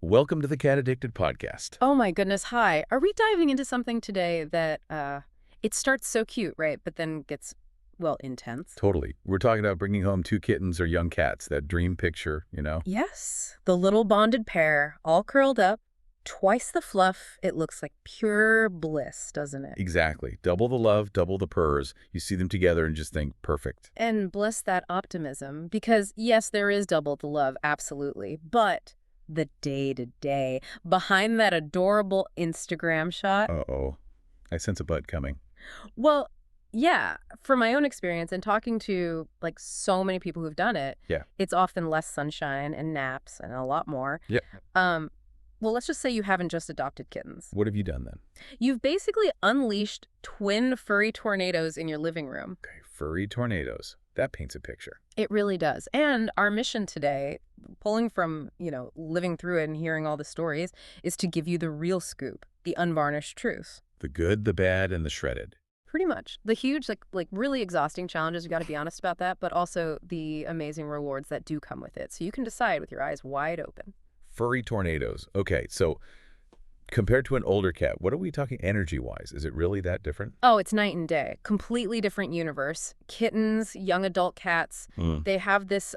Welcome to the Cat Addicted Podcast. Oh my goodness, hi. Are we diving into something today that it starts so cute, right? But then gets, well, intense? Totally. We're talking about bringing home two kittens or young cats, that dream picture. Yes. The little bonded pair, all curled up, twice the fluff. It looks like pure bliss, doesn't it? Exactly. Double the love, double the purrs. You see them together and just think, perfect. And bless that optimism, because yes, there is double the love, absolutely. But the day-to-day, behind that adorable Instagram shot, Uh-oh. I sense a bud coming. well, yeah, from my own experience and talking to like so many people who've done it, Yeah. it's often less sunshine and naps and a lot more. Yeah. Um, well, let's just say you haven't just adopted kittens. What have you done then? You've basically unleashed twin furry tornadoes in your living room. Okay, furry tornadoes. That paints a picture. It really does. And our mission today, pulling from, living through it and hearing all the stories, is to give you the real scoop, the unvarnished truth. The good, the bad, and the shredded. Pretty much. The huge, like really exhausting challenges, you got to be honest about that, but also the amazing rewards that do come with it. So you can decide with your eyes wide open. Furry tornadoes. Okay, so compared to an older cat, what are we talking energy-wise? Is it really that different? Oh, it's night and day. Completely different universe. Kittens, young adult cats, they have this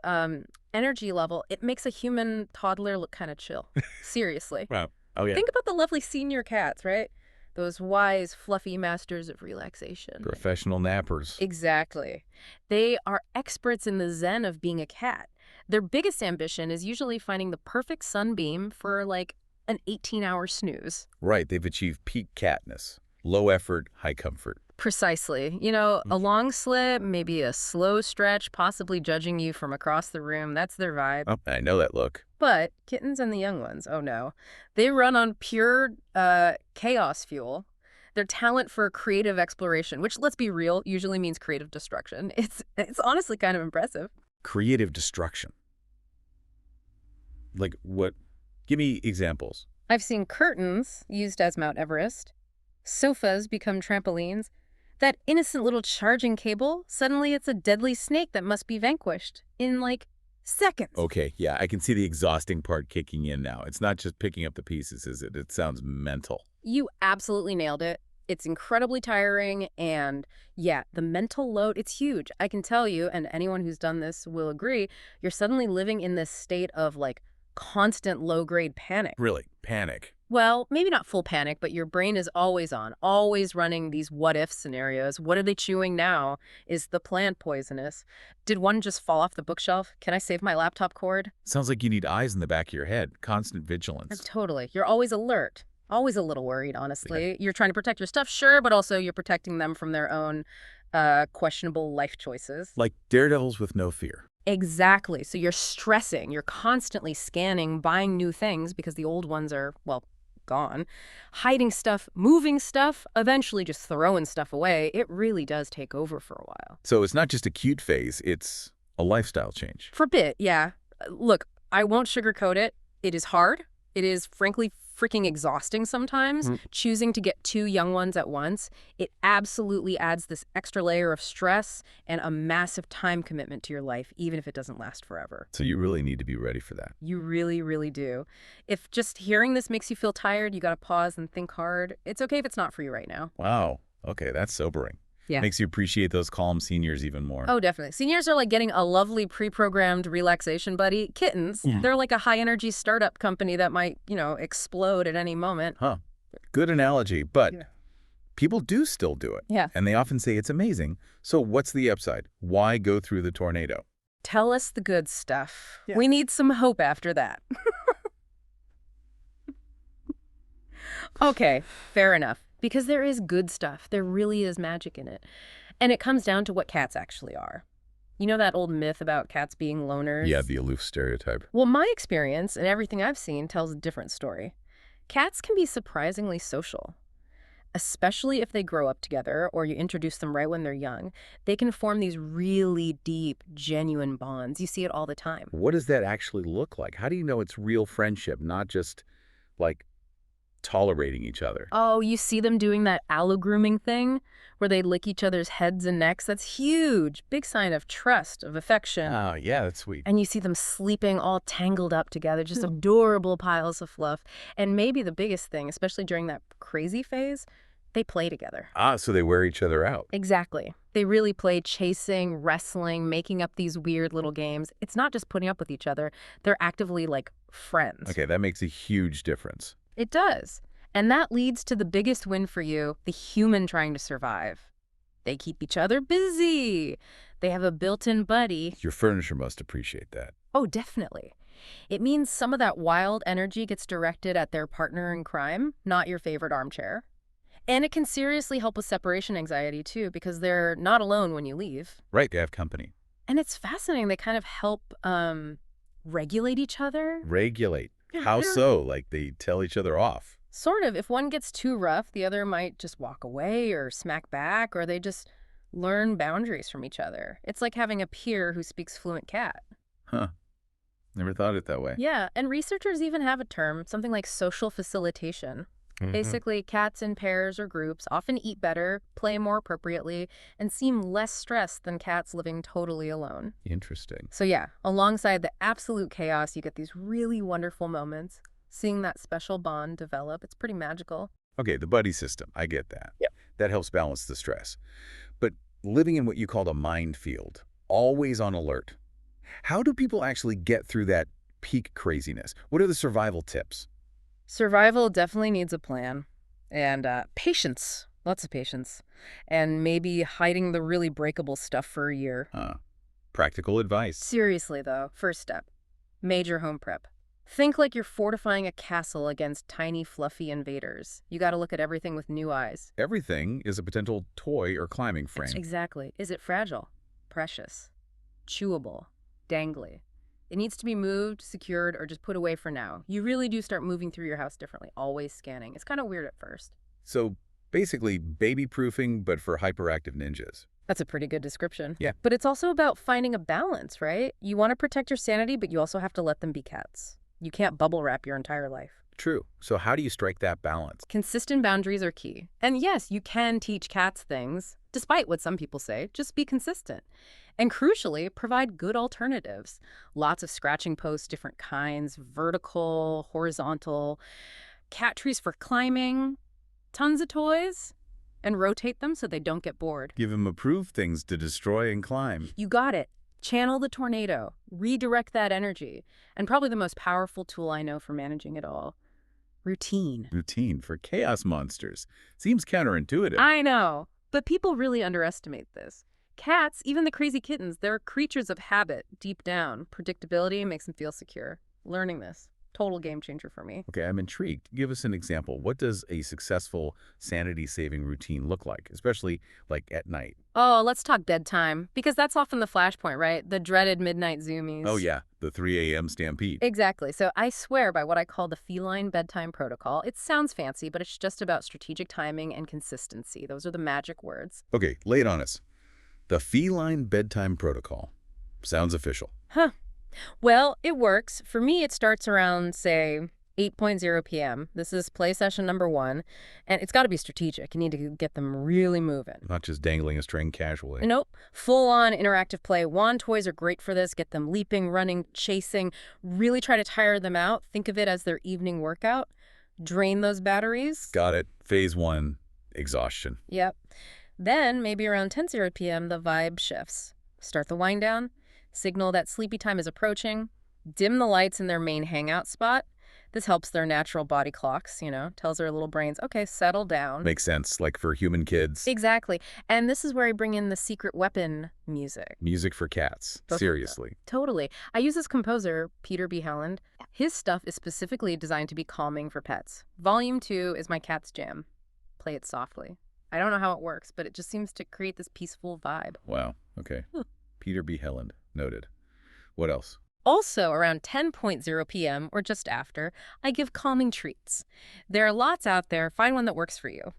energy level. It makes a human toddler look kind of chill. Seriously. Wow. Oh, yeah. Think about the lovely senior cats, right? Those wise, fluffy masters of relaxation. Professional nappers. Exactly. They are experts in the zen of being a cat. Their biggest ambition is usually finding the perfect sunbeam for like an 18-hour snooze. Right, they've achieved peak catness. Low effort, high comfort. Precisely. A long slip, maybe a slow stretch, possibly judging you from across the room. That's their vibe. Oh, I know that look. But kittens and the young ones, oh no. They run on pure chaos fuel. Their talent for creative exploration, which, let's be real, usually means creative destruction. It's honestly kind of impressive. Creative destruction. Like what? Give me examples. I've seen curtains used as Mount Everest, sofas become trampolines. That innocent little charging cable, suddenly it's a deadly snake that must be vanquished in like seconds. Okay, yeah, I can see the exhausting part kicking in now. It's not just picking up the pieces, is it? It sounds mental. You absolutely nailed it. It's incredibly tiring, and yeah, the mental load, it's huge. I can tell you, and anyone who's done this will agree, you're suddenly living in this state of like constant low-grade panic. Really, panic. Well, maybe not full panic, but your brain is always on, always running these what-if scenarios. What are they chewing now? Is the plant poisonous? Did one just fall off the bookshelf? Can I save my laptop cord? Sounds like you need eyes in the back of your head. Constant vigilance. Totally. You're always alert. Always a little worried, honestly. You're trying to protect your stuff, sure, but also you're protecting them from their own questionable life choices. Like daredevils with no fear. Exactly. So you're stressing. You're constantly scanning, buying new things because the old ones are, well, gone. Hiding stuff, moving stuff, eventually just throwing stuff away. It really does take over for a while. So it's not just a cute phase, it's a lifestyle change. For a bit, yeah. Look, I won't sugarcoat it. It is hard. It is, frankly, freaking exhausting sometimes, choosing to get two young ones at once. It absolutely adds this extra layer of stress and a massive time commitment to your life, even if it doesn't last forever. So you really need to be ready for that. You really, really do. If just hearing this makes you feel tired, you got to pause and think hard. It's okay if it's not for you right now. Wow. Okay, that's sobering. Yeah. Makes you appreciate those calm seniors even more. Oh, definitely. Seniors are like getting a lovely pre-programmed relaxation buddy. Kittens, they're like a high-energy startup company that might, explode at any moment. Huh. Good analogy, but people do still do it. Yeah. And they often say it's amazing. So what's the upside? Why go through the tornado? Tell us the good stuff. Yeah. We need some hope after that. Okay, fair enough. Because there is good stuff. There really is magic in it. And it comes down to what cats actually are. You know that old myth about cats being loners? Yeah, the aloof stereotype. Well, my experience and everything I've seen tells a different story. Cats can be surprisingly social. Especially if they grow up together or you introduce them right when they're young. They can form these really deep, genuine bonds. You see it all the time. What does that actually look like? How do you know it's real friendship, not just like tolerating each other. Oh, you see them doing that allo-grooming thing where they lick each other's heads and necks? That's huge. Big sign of trust, of affection. Oh, yeah, that's sweet. And you see them sleeping all tangled up together, just adorable piles of fluff. And maybe the biggest thing, especially during that crazy phase, they play together. Ah, so they wear each other out. Exactly. They really play chasing, wrestling, making up these weird little games. It's not just putting up with each other. They're actively like friends. Okay, that makes a huge difference. It does. And that leads to the biggest win for you, the human trying to survive. They keep each other busy. They have a built-in buddy. Your furniture must appreciate that. Oh, definitely. It means some of that wild energy gets directed at their partner in crime, not your favorite armchair. And it can seriously help with separation anxiety, too, because they're not alone when you leave. Right, they have company. And it's fascinating. They kind of help regulate each other. Regulate. How so? Like they tell each other off. Sort of. If one gets too rough, the other might just walk away or smack back, or they just learn boundaries from each other. It's like having a peer who speaks fluent cat. Huh. Never thought it that way. Yeah, and researchers even have a term, something like social facilitation. Basically, cats in pairs or groups often eat better, play more appropriately, and seem less stressed than cats living totally alone. Interesting. So yeah, alongside the absolute chaos, you get these really wonderful moments. Seeing that special bond develop, it's pretty magical. Okay, the buddy system. I get that. Yep. That helps balance the stress. But living in what you called a minefield, always on alert. How do people actually get through that peak craziness? What are the survival tips? Survival definitely needs a plan. And patience. Lots of patience. And maybe hiding the really breakable stuff for a year. Practical advice. Seriously, though, first step. Major home prep. Think like you're fortifying a castle against tiny, fluffy invaders. You gotta look at everything with new eyes. Everything is a potential toy or climbing frame. Exactly. Is it fragile? Precious? Chewable? Dangly? It needs to be moved, secured, or just put away for now. You really do start moving through your house differently, always scanning. It's kind of weird at first. So basically baby-proofing, but for hyperactive ninjas. That's a pretty good description. Yeah. But it's also about finding a balance, right? You want to protect your sanity, but you also have to let them be cats. You can't bubble wrap your entire life. True. So how do you strike that balance? Consistent boundaries are key. And yes, you can teach cats things, despite what some people say. Just be consistent. And crucially, provide good alternatives. Lots of scratching posts, different kinds, vertical, horizontal, cat trees for climbing, tons of toys, and rotate them so they don't get bored. Give them approved things to destroy and climb. You got it. Channel the tornado. Redirect that energy. And probably the most powerful tool I know for managing it all. Routine. Routine for chaos monsters. Seems counterintuitive. I know, but people really underestimate this. Cats, even the crazy kittens, they're creatures of habit deep down. Predictability makes them feel secure. Learning this, total game changer for me. Okay, I'm intrigued. Give us an example. What does a successful sanity-saving routine look like, especially like at night? Oh, let's talk bedtime, because that's often the flashpoint, right? The dreaded midnight zoomies. Oh yeah, the 3 a.m. stampede. Exactly. So I swear by what I call the Feline Bedtime Protocol. It sounds fancy, but it's just about strategic timing and consistency. Those are the magic words. Okay, lay it on us. The Feline Bedtime Protocol. Sounds official. Huh. Well, it works. For me, it starts around, say, 8:00 p.m. This is play session number 1, and it's got to be strategic. You need to get them really moving. Not just dangling a string casually. Nope. Full-on interactive play. Wand toys are great for this. Get them leaping, running, chasing. Really try to tire them out. Think of it as their evening workout. Drain those batteries. Got it. Phase 1, exhaustion. Yep. Then, maybe around 10:00 p.m., the vibe shifts. Start the wind down. Signal that sleepy time is approaching. Dim the lights in their main hangout spot. This helps their natural body clocks, tells their little brains, okay, settle down. Makes sense, like for human kids. Exactly. And this is where I bring in the secret weapon music. Music for cats. Both Seriously. Totally. I use this composer, Peter B. Helland. His stuff is specifically designed to be calming for pets. Volume 2 is my cat's jam. Play it softly. I don't know how it works, but it just seems to create this peaceful vibe. Wow. Okay. Peter B. Helland. Noted. What else? Also, around 10:00 p.m. or just after, I give calming treats. There are lots out there. Find one that works for you.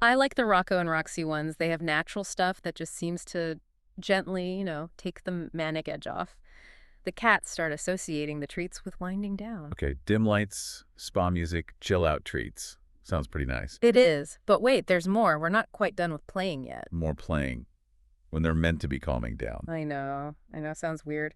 I like the Rocco and Roxy ones. They have natural stuff that just seems to gently, take the manic edge off. The cats start associating the treats with winding down. Okay, dim lights, spa music, chill-out treats. Sounds pretty nice. It is. But wait, there's more. We're not quite done with playing yet. More playing when they're meant to be calming down. I know. Sounds weird.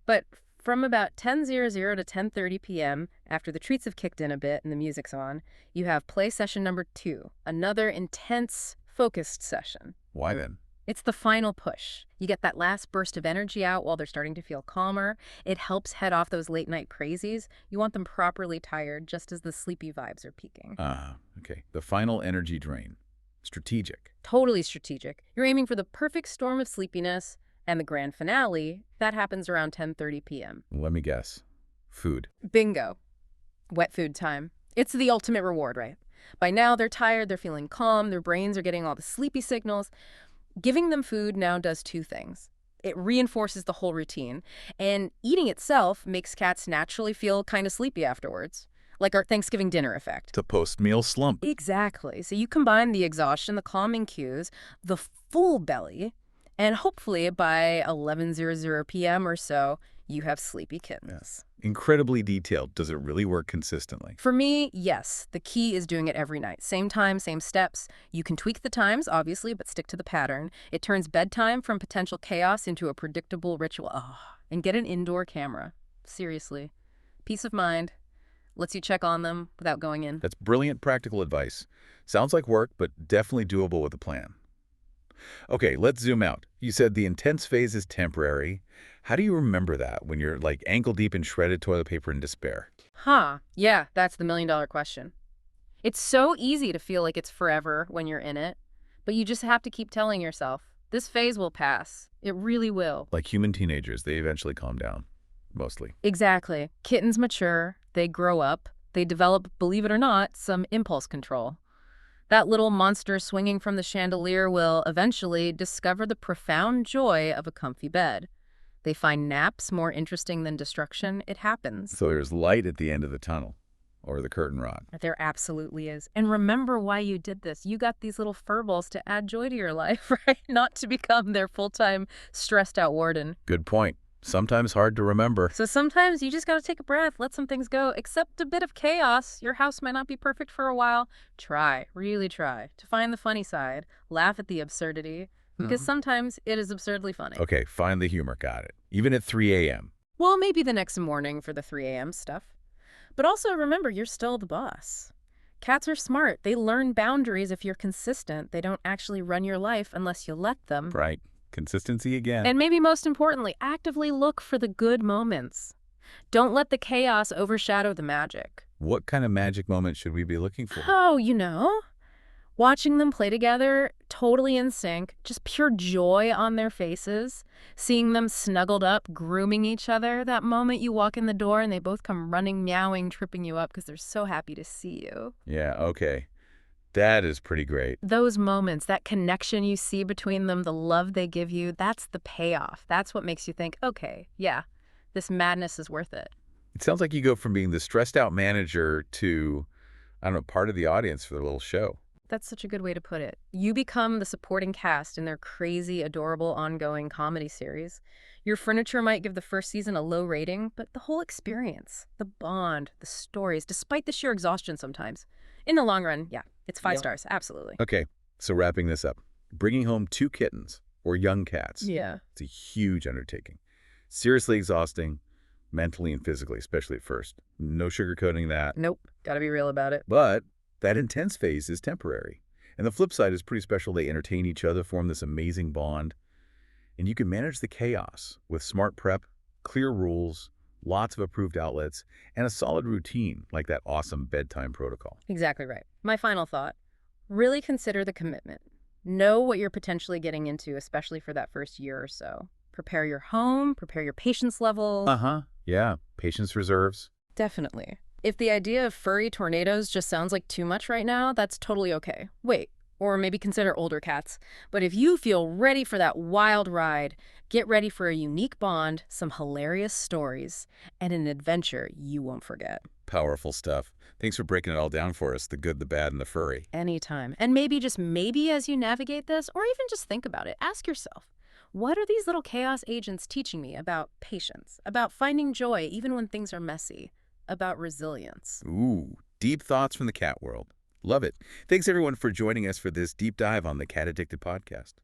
But from about 10:00 to 10:30 p.m., after the treats have kicked in a bit and the music's on, you have play session number 2, another intense, focused session. Why then? It's the final push. You get that last burst of energy out while they're starting to feel calmer. It helps head off those late-night crazies. You want them properly tired just as the sleepy vibes are peaking. Okay. The final energy drain. Strategic. Totally strategic. You're aiming for the perfect storm of sleepiness, and the grand finale, that happens around 10:30 p.m. Let me guess. Food. Bingo. Wet food time. It's the ultimate reward, right? By now, they're tired, they're feeling calm, their brains are getting all the sleepy signals. Giving them food now does 2 things. It reinforces the whole routine, and eating itself makes cats naturally feel kind of sleepy afterwards, like our Thanksgiving dinner effect. The post-meal slump. Exactly. So you combine the exhaustion, the calming cues, the full belly, and hopefully by 11:00 p.m. or so, you have sleepy kittens. Yes. Incredibly detailed. Does it really work consistently? For me, yes. The key is doing it every night. Same time, same steps. You can tweak the times, obviously, but stick to the pattern. It turns bedtime from potential chaos into a predictable ritual. And get an indoor camera. Seriously. Peace of mind. Lets you check on them without going in. That's brilliant practical advice. Sounds like work, but definitely doable with a plan. Okay, let's zoom out. You said the intense phase is temporary. How do you remember that when you're like ankle deep in shredded toilet paper in despair? Yeah, that's the million-dollar question. It's so easy to feel like it's forever when you're in it, but you just have to keep telling yourself, this phase will pass. It really will. Like human teenagers, they eventually calm down. Mostly. Exactly. Kittens mature, they grow up, they develop, believe it or not, some impulse control. That little monster swinging from the chandelier will eventually discover the profound joy of a comfy bed. They find naps more interesting than destruction. It happens. So there's light at the end of the tunnel, or the curtain rod. There absolutely is. And remember why you did this. You got these little furballs to add joy to your life, right? Not to become their full-time stressed out warden. Good point. Sometimes hard to remember. So sometimes you just got to take a breath, let some things go. Accept a bit of chaos. Your house might not be perfect for a while. Try, really try, to find the funny side. Laugh at the absurdity. Because sometimes it is absurdly funny. Okay, find the humor. Got it. Even at 3 a.m. Well, maybe the next morning for the 3 a.m. stuff. But also remember, you're still the boss. Cats are smart. They learn boundaries if you're consistent. They don't actually run your life unless you let them. Right. Consistency again. And maybe most importantly, actively look for the good moments. Don't let the chaos overshadow the magic. What kind of magic moment should we be looking for? Oh, watching them play together, totally in sync, just pure joy on their faces, seeing them snuggled up, grooming each other, that moment you walk in the door and they both come running, meowing, tripping you up because they're so happy to see you. Yeah, okay. That is pretty great. Those moments, that connection you see between them, the love they give you, that's the payoff. That's what makes you think, okay, yeah, this madness is worth it. It sounds like you go from being the stressed out manager to, I don't know, part of the audience for their little show. That's such a good way to put it. You become the supporting cast in their crazy, adorable, ongoing comedy series. Your furniture might give the first season a low rating, but the whole experience, the bond, the stories, despite the sheer exhaustion sometimes, in the long run, yeah, it's 5 stars, absolutely. Okay, so wrapping this up. Bringing home 2 kittens, or young cats. Yeah. It's a huge undertaking. Seriously exhausting, mentally and physically, especially at first. No sugarcoating that. Nope, gotta be real about it. But that intense phase is temporary. And the flip side is pretty special. They entertain each other, form this amazing bond. And you can manage the chaos with smart prep, clear rules, lots of approved outlets, and a solid routine like that awesome bedtime protocol. Exactly right. My final thought, really consider the commitment. Know what you're potentially getting into, especially for that first year or so. Prepare your home, prepare your patience level. Yeah, patience reserves. Definitely. If the idea of furry tornadoes just sounds like too much right now, that's totally okay. Wait, or maybe consider older cats. But if you feel ready for that wild ride, get ready for a unique bond, some hilarious stories, and an adventure you won't forget. Powerful stuff. Thanks for breaking it all down for us, the good, the bad, and the furry. Anytime. And maybe, just maybe, as you navigate this, or even just think about it, ask yourself, What are these little chaos agents teaching me about patience, about finding joy even when things are messy, about resilience? Ooh, deep thoughts from the cat world. Love it. Thanks everyone for joining us for this deep dive on the Cat Addicted podcast.